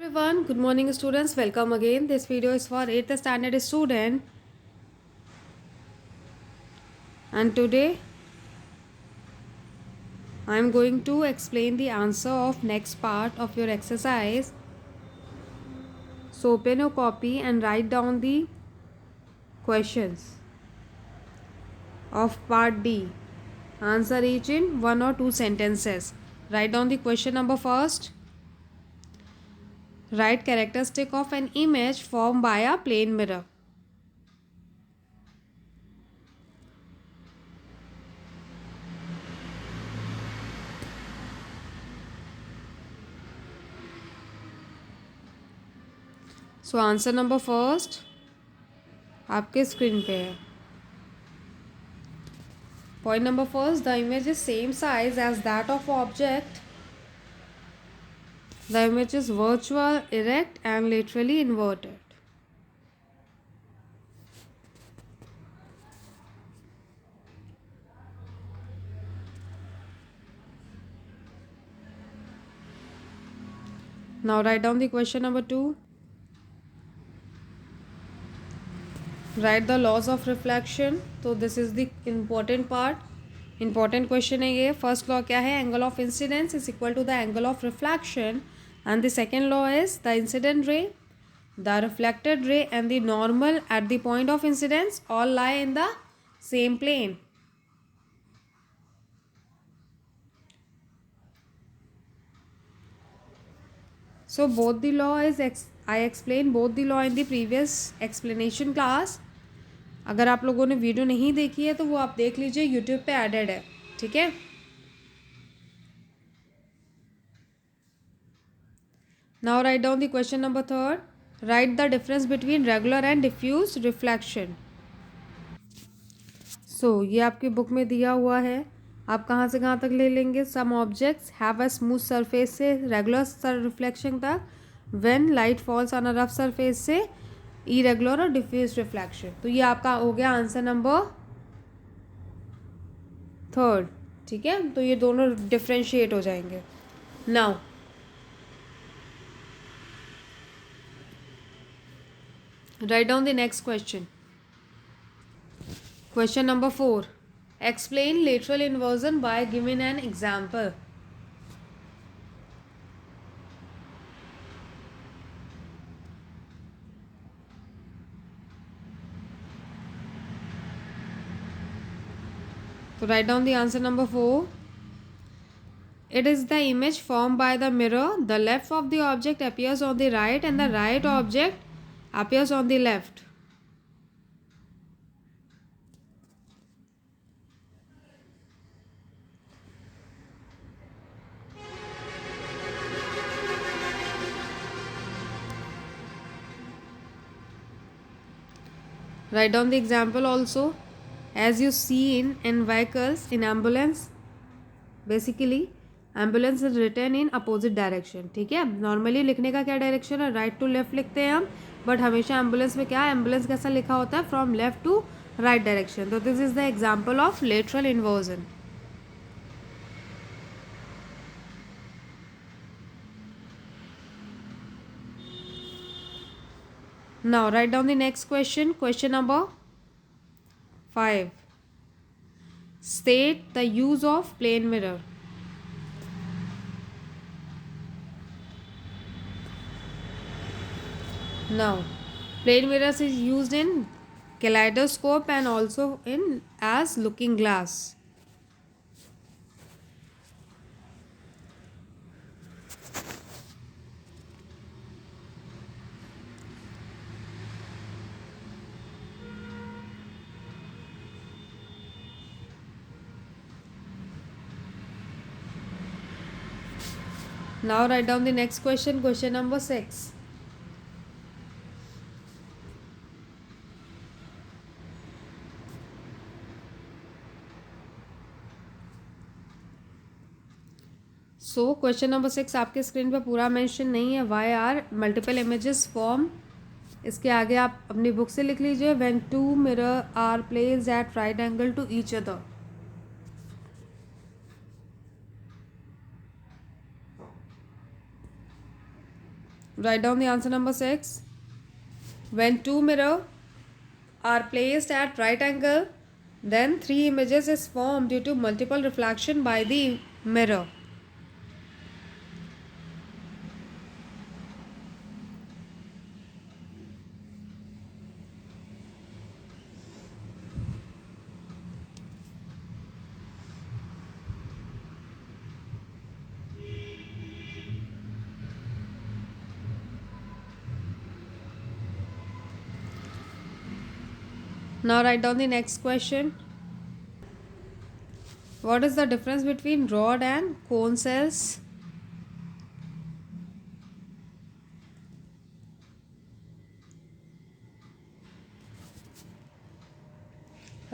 Everyone, good morning students, welcome again. This video is for 8th standard student and today I am going to explain the answer of next part of your exercise. So open your copy and write down the questions of part D. Answer each in one or two sentences. Write down the question number first. Write characteristic of an image formed by a plane mirror. So answer number first आपके screen पे है. Point number first, the image is same size as that of object. The image is virtual, erect and laterally inverted. Now write down the question number 2. Write the laws of reflection. So this is the important part. Important question है ये. First law क्या है? Angle of incidence is equal to the angle of reflection. And the second law is the incident ray, the reflected ray and the normal at the point of incidence all lie in the same plane. So both the law is I explained both the law in the previous explanation class. अगर आप लोगों ने video नहीं देखी है तो वो आप देख लीजिए, यूट्यूब पे एडेड है. ठीक है. Now write down the question number 3. Write the difference between regular and diffuse reflection. So ये आपकी बुक में दिया हुआ है. आप कहाँ से कहाँ तक ले लेंगे? Some objects have a smooth surface से regular reflection तक. When light falls on a rough surface से irregular और diffuse reflection. तो ये आपका हो गया आंसर नंबर 3. ठीक है. तो ये दोनों डिफ्रेंशिएट हो जाएंगे. Now write down the next question. Question number 4. Explain lateral inversion by giving an example. So write down the answer number 4. It is the image formed by the mirror. The left of the object appears on the right and the right object appears on the left. Write down the example also. As you see in vehicles, in ambulance, basically ambulance is return in opposite direction. ठीक है. Normally लिखने का क्या direction है? Right to left लिखते हैं हम. But हमेशा एम्बुलेंस में क्या, एम्बुलेंस कैसा लिखा होता है? From left to right direction. तो this is the example of lateral inversion. Now write down the next question. Question number 5. State the use of plane mirror. Now, plane mirrors is used in kaleidoscope and also in as looking glass. Now write down the next question. Question number 6. So question number 6 आपके screen पर पूरा mention नहीं है. Why are multiple images form. इसके आगे आप अपनी book से लिख लीजिए. When two mirror are placed at right angle to each other. Write down the answer number 6. When two mirrors are placed at right angle, then three images is formed due to multiple reflection by the mirror. Now write down the next question. What is the difference between rod and cone cells?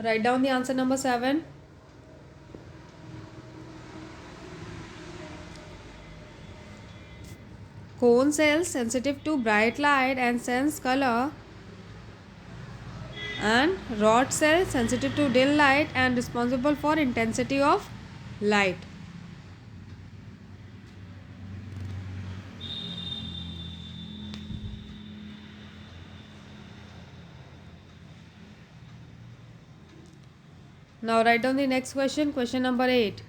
Write down the answer number 7. Cone cells sensitive to bright light and sense color, and rod cells sensitive to dim light and responsible for intensity of light. Now write down the next question, question number 8.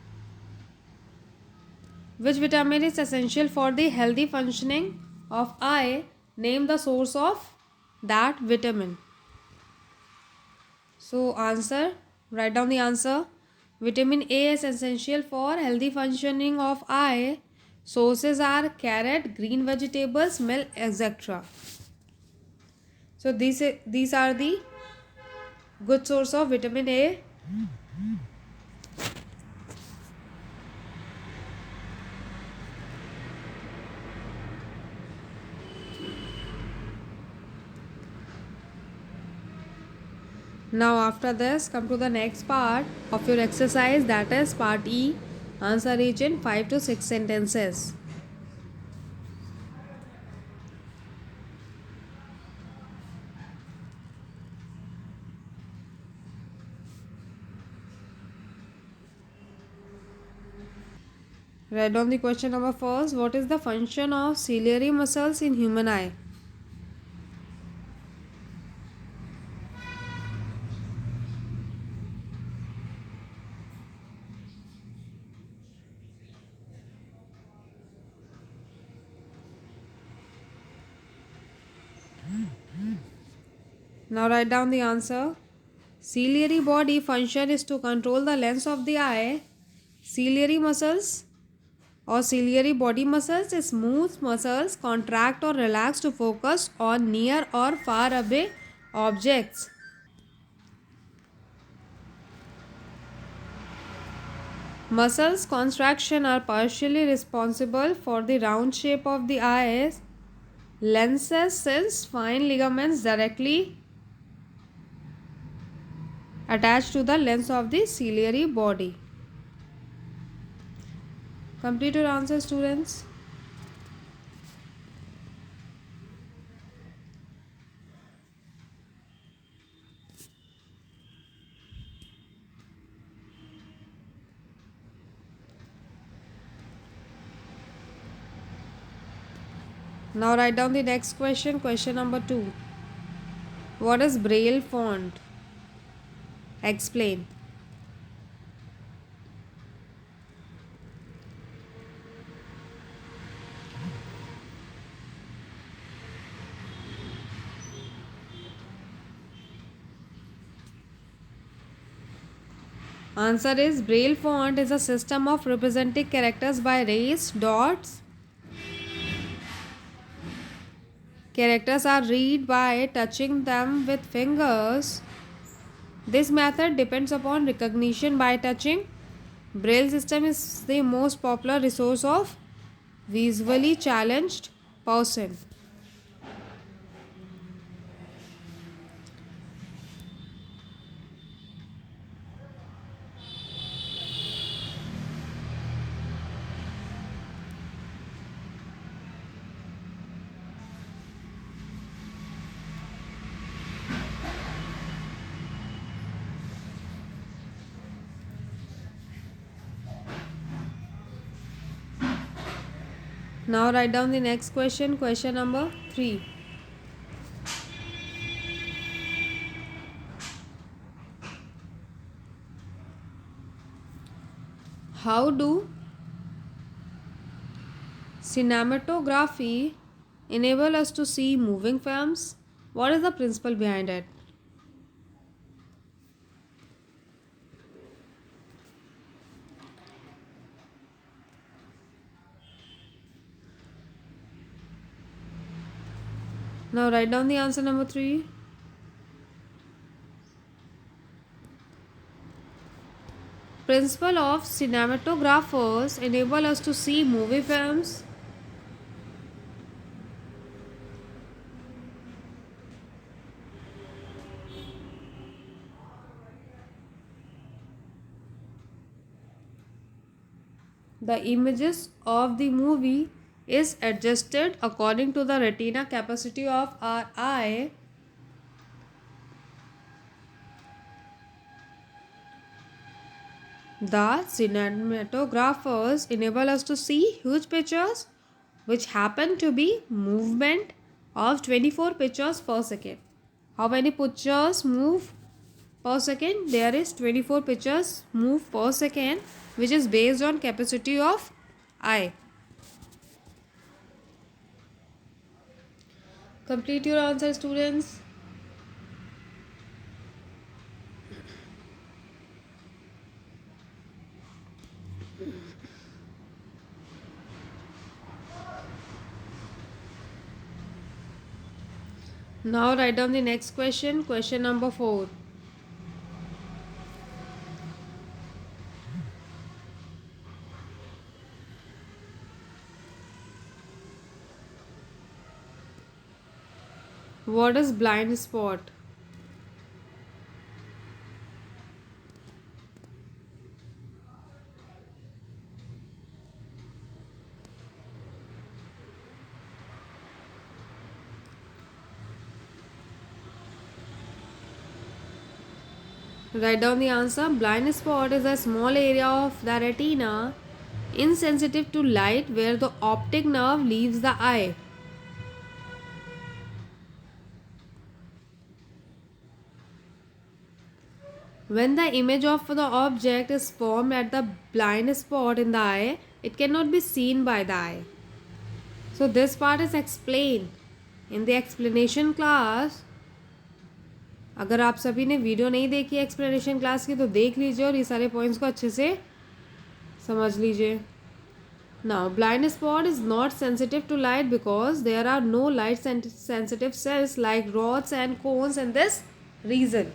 Which vitamin is essential for the healthy functioning of eye? Name the source of that vitamin. So answer, write down the answer. Vitamin A is essential for healthy functioning of eye. Sources are carrot, green vegetables, milk, etc. So these are the good source of vitamin A. Now after this, come to the next part of your exercise, that is part E. Answer each in 5 to 6 sentences. Write down the question number first. What is the function of ciliary muscles in human eye? Now write down the answer. Ciliary body function is to control the lens of the eye. Ciliary muscles or ciliary body muscles is smooth muscles contract or relax to focus on near or far away objects. Muscles contraction are partially responsible for the round shape of the eyes. Lenses since fine ligaments directly attached to the lens of the ciliary body. Complete your answer, students. Now write down the next question, question number 2. What is Braille font? Explain. Answer is Braille font is a system of representing characters by raised dots. Characters are read by touching them with fingers. This method depends upon recognition by touching. Braille system is the most popular resource of visually challenged person. Now write down the next question, question number 3. How do cinematography enable us to see moving films? What is the principle behind it? Now write down the answer number 3. Principle of cinematographers enable us to see movie films. The images of the movie is adjusted according to the retina capacity of our eye. The cinematographers enable us to see huge pictures which happen to be movement of 24 pictures per second. How many pictures move per second? There is 24 pictures move per second, which is based on capacity of eye. Complete your answer, students. Now write down the next question, question number 4. What is blind spot? Write down the answer. Blind spot is a small area of the retina insensitive to light where the optic nerve leaves the eye. When the image of the object is formed at the blind spot in the eye, it cannot be seen by the eye. So this part is explained in the explanation class. अगर आप सभी ने video नहीं देखी explanation class की तो देख लीजिए और ये सारे पॉइंट्स को अच्छे से समझ लीजिए. Now, blind spot is not sensitive to light because there are no light sensitive cells like rods and cones in this region.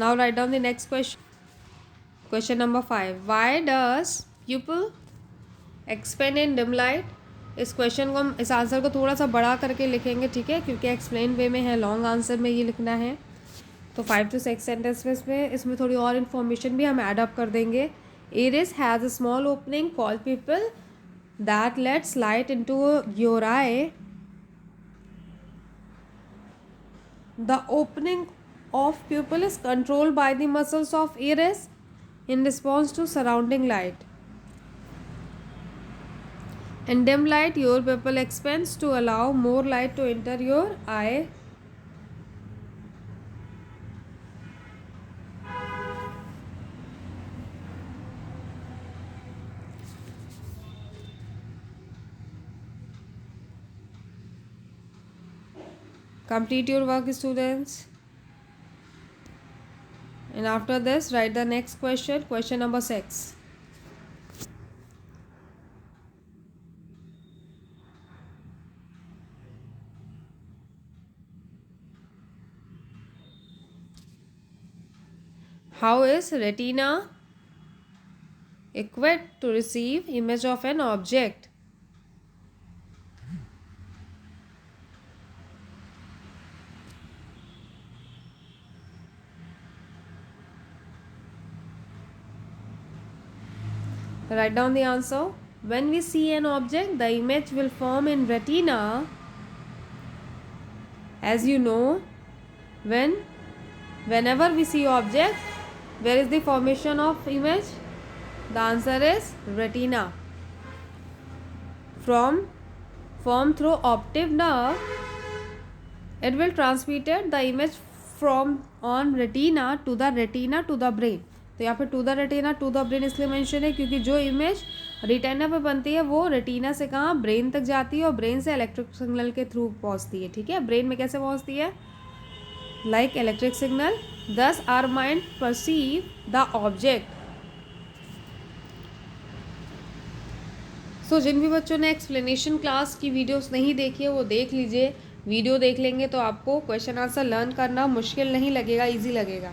Now write down the next question. Question number 5. Why does pupil expand in dim light? इस question को हम इस answer को थोड़ा सा बड़ा करके लिखेंगे, ठीक है, क्योंकि एक्सप्लेन वे में है, लॉन्ग आंसर में ये लिखना है. तो 5 to 6 सेंटेंसेस में इसमें थोड़ी और इन्फॉर्मेशन भी हम एड अप कर देंगे. Iris has a small opening called pupil that lets light into your eye. The opening of pupil is controlled by the muscles of iris in response to surrounding light. In dim light, your pupil expands to allow more light to enter your eye. Complete your work, students. And after this, write the next question, question number 6. How is retina equipped to receive image of an object? Write down the answer. When we see an object, the image will form in retina. As you know, whenever we see object, where is the formation of image? The answer is retina. Form through optic nerve, it will transmitted the image from on retina to the brain. तो यहाँ पे to the retina to the brain इसलिए mention है क्योंकि जो image retina पे बनती है वो रेटिना से कहाँ ब्रेन तक जाती है और ब्रेन से इलेक्ट्रिक सिग्नल के थ्रू पहुँचती है. ठीक है, ब्रेन में कैसे पहुँचती है? Like electric signal. Thus our mind perceive the object. So जिन भी बच्चों ने एक्सप्लेनेशन क्लास की वीडियोस नहीं देखी है वो देख लीजिए. वीडियो देख लेंगे तो आपको क्वेश्चन आंसर लर्न करना मुश्किल नहीं लगेगा, इजी लगेगा.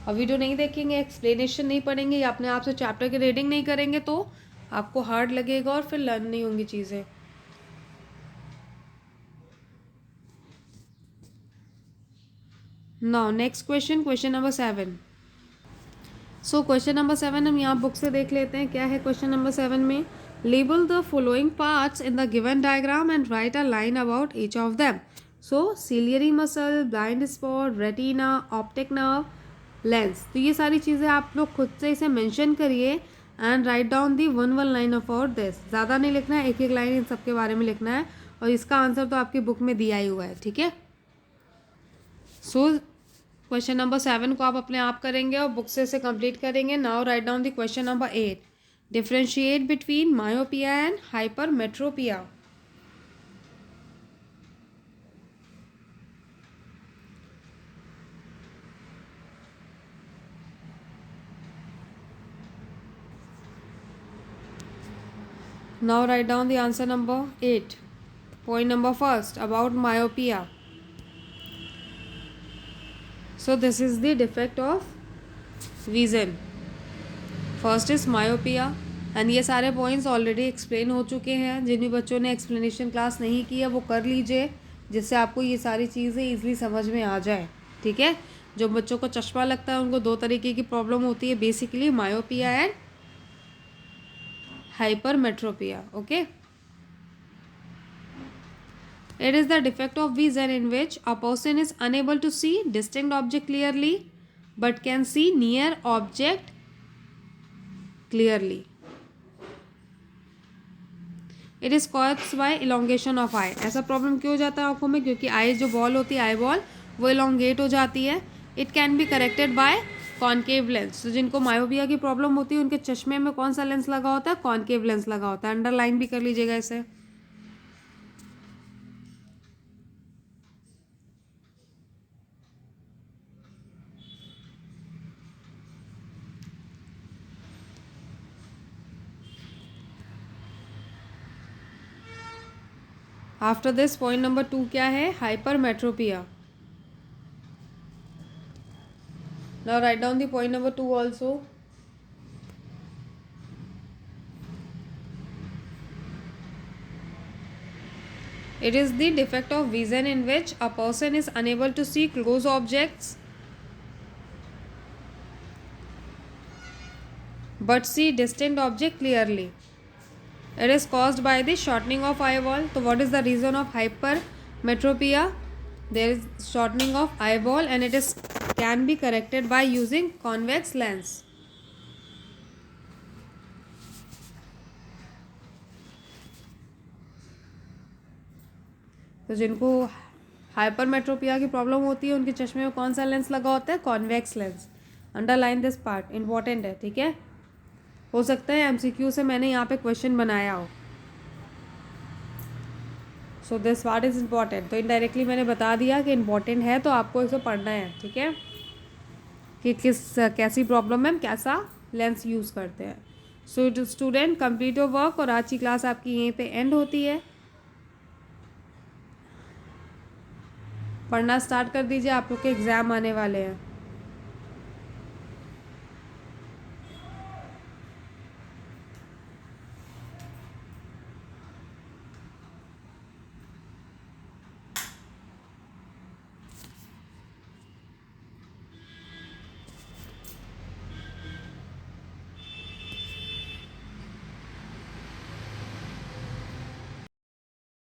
और वीडियो नहीं देखेंगे, एक्सप्लेनेशन नहीं पढ़ेंगे या अपने आप से चैप्टर की रीडिंग नहीं करेंगे तो आपको हार्ड लगेगा और फिर लर्न नहीं होंगी चीज़ें. Now next question, question number 7. सो क्वेश्चन नंबर 7 हम यहाँ बुक से देख लेते हैं. क्या है क्वेश्चन नंबर 7 में? Label the following parts in the given diagram and write a line about each of them. So ciliary muscle, blind spot, retina, optic nerve, lens. तो ये सारी चीज़ें आप लोग खुद से इसे मेंशन करिए and write down the one line about this. ज़्यादा नहीं लिखना है, एक एक लाइन इन सब के बारे में लिखना है और इसका आंसर तो आपकी बुक में दिया ही हुआ है. ठीक है. सो क्वेश्चन नंबर 7 को आप अपने आप करेंगे और बुक से इसे कंप्लीट करेंगे. Now write down the question number 8. Differentiate between myopia and hypermetropia. Now write down the answer number 8. Point number first about myopia. So this is the defect of vision. First is myopia and ये सारे points already explain हो चुके हैं. जिन भी बच्चों ने explanation class नहीं की है वो कर लीजिए जिससे आपको ये सारी चीज़ें ईजिली समझ में आ जाए. ठीक है. जो बच्चों को चश्मा लगता है उनको दो तरीके की प्रॉब्लम होती है, basically myopia and hypermetropia. Okay. It is the defect of vision in which a person is unable to see distinct object clearly but can see near object clearly. It is caused by elongation of eye. ऐसा problem क्यों हो जाता है आंखों में? क्योंकि आई जो ball होती है, आई बॉल, वो इलोंगेट हो जाती है. It can be corrected bye concave lens. तो जिनको मायोपिया की प्रॉब्लम होती है उनके चश्मे में कौन सा लेंस लगा होता है? कॉनकेव लेंस लगा होता है. अंडरलाइन भी कर लीजिएगा इसे. आफ्टर दिस पॉइंट नंबर 2 क्या है? Hypermetropia. Now write down the point number 2 also. It is the defect of vision in which a person is unable to see close objects but see distant object clearly. It is caused by the shortening of eyeball. So what is the reason of hypermetropia? There is shortening of eyeball and it is can be corrected by using convex lens. तो जिनको hypermetropia की problem होती है उनके चश्मे में कौन सा लेंस लगा होता है? Convex lens. Underline this part, important है. ठीक है. हो सकता है एमसीक्यू से मैंने यहाँ पे क्वेश्चन बनाया हो. So this part is important. तो इनडायरेक्टली मैंने बता दिया कि इम्पॉर्टेंट है तो आपको इसे पढ़ना है. ठीक है. कि कैसी प्रॉब्लम में हम कैसा लेंस यूज़ करते हैं. So student complete your work और आज की क्लास आपकी यहीं पे एंड होती है. पढ़ना स्टार्ट कर दीजिए, आप लोग के एग्ज़ाम आने वाले हैं.